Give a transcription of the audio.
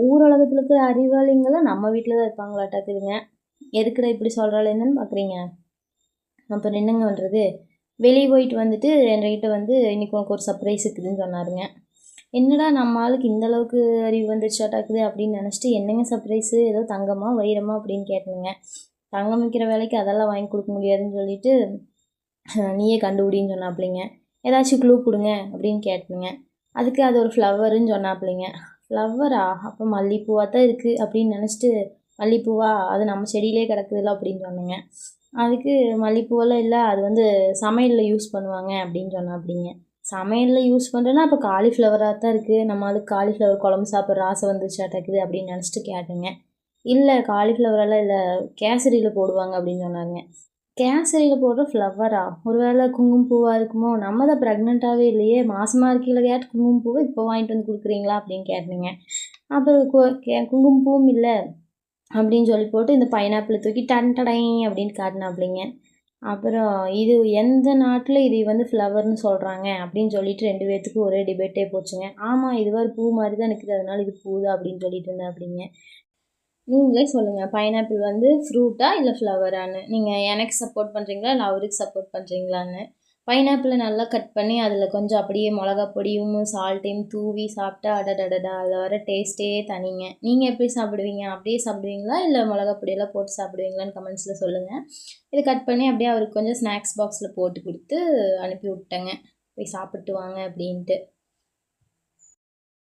ஊரலகத்துல இருக்கிற அறிவாளிங்கலாம் நம்ம வீட்டில் தான் இருப்பாங்களாட்டாக்குதுங்க. எதுக்குடா இப்படி சொல்கிறாள் என்னன்னு பார்க்குறீங்க? அப்புறம் என்னங்க பண்ணுறது, வெளியே போயிட்டு வந்துட்டு என்கிட்ட வந்து இன்றைக்கி உனக்கு ஒரு சர்ப்ரைஸ் இருக்குதுன்னு சொன்னாருங்க. என்னடா நம்ம ஆளுக்கு இந்த அளவுக்கு அறிவு வந்துருச்சாட்டாக்குது அப்படின்னு நினச்சிட்டு, என்னங்க சர்ப்ரைஸு, ஏதோ தங்கமா வைரமா அப்படின்னு கேட்டேனுங்க. தங்கம் விற்கிற வேலைக்கு அதெல்லாம் வாங்கி கொடுக்க முடியாதுன்னு சொல்லிட்டு, நீயே கண்டுபிடின்னு சொன்னாப்பிள்ளைங்க. ஏதாச்சும் க்ளூ கொடுங்க அப்படின்னு கேட்டேனுங்க. அதுக்கு அது ஒரு ஃப்ளவருன்னு சொன்னாப்பிள்ளைங்க. ஃப்ளவரா? அப்போ மல்லிகைப்பூவாக தான் இருக்குது அப்படின்னு நினச்சிட்டு, மல்லிகைப்பூவா அது நம்ம செடியிலே கிடக்குதுல்ல அப்படின்னு சொன்னேங்க. அதுக்கு மல்லிகைப்பூவெல்லாம் இல்லை, அது வந்து சமையலில் யூஸ் பண்ணுவாங்க அப்படின்னு சொன்னாப்பிள்ளைங்க. சமையலில் யூஸ் பண்ணுறேன்னா அப்போ காலிஃப்ளவராக தான் இருக்குது, நம்ம அதுக்கு காலிஃப்ளவர் குழம்பு சாப்பிட்ற ஆசை வந்துச்சாட்டக்குது அப்படின்னு நினச்சிட்டு கேட்டேங்க. இல்லை காலிஃப்ளவரெல்லாம் இல்லை, கேசரியில் போடுவாங்க அப்படின்னு சொன்னாங்க. கேசரியில் போடுற ஃப்ளவரா? ஒரு வேளை குங்குமப்பூவாக இருக்குமோ? நம்ம தான் ப்ரெக்னெண்ட்டாகவே இல்லையே, மாதமாக இருக்கையில் கேட்டு குங்குமப்பூவை இப்போ வாங்கிட்டு வந்து கொடுக்குறீங்களா அப்படின்னு கேட்டேங்க. அப்புறம் குங்குமப்பூவும் இல்லை அப்படின்னு சொல்லி போட்டு இந்த பைனாப்பிளை தூக்கி டன்டடை அப்படின்னு காட்டினாப்பிள்ளைங்க. அப்புறம் இது எந்த நாட்டில் இது வந்து ஃப்ளவர்னு சொல்கிறாங்க அப்படின்னு சொல்லிட்டு 2 பேர்த்துக்கும் ஒரே டிபேட்டே போச்சுங்க. ஆமாம் இது மாதிரி பூ மாதிரி தான் இருக்குது, அதனால இது பூ தான் அப்படின்னு சொல்லிட்டு இருந்தேன் அப்படிங்க. நீங்களே சொல்லுங்கள், பைனாப்பிள் வந்து ஃப்ரூட்டா இல்லை ஃப்ளவரான்னு? நீங்கள் எனக்கு சப்போர்ட் பண்ணுறீங்களா இல்லை அவருக்கு சப்போர்ட் பண்ணுறீங்களான்னு? பைனாப்பிளை நல்லா கட் பண்ணி அதில் கொஞ்சம் அப்படியே மிளகா பொடியும் சால்ட்டையும் தூவி சாப்பிட்டா அடடடடா, அதில் வர டேஸ்ட்டே தனிங்க. நீங்கள் எப்படி சாப்பிடுவீங்க? அப்படியே சாப்பிடுவீங்களா இல்லை மிளகா பொடியெல்லாம் போட்டு சாப்பிடுவீங்களான்னு கமெண்ட்ஸில் சொல்லுங்கள். இதை கட் பண்ணி அப்படியே அவருக்கு கொஞ்சம் ஸ்நாக்ஸ் பாக்ஸில் போட்டு கொடுத்து அனுப்பி விட்டேங்க, போய் சாப்பிட்டு வாங்க அப்படின்ட்டு.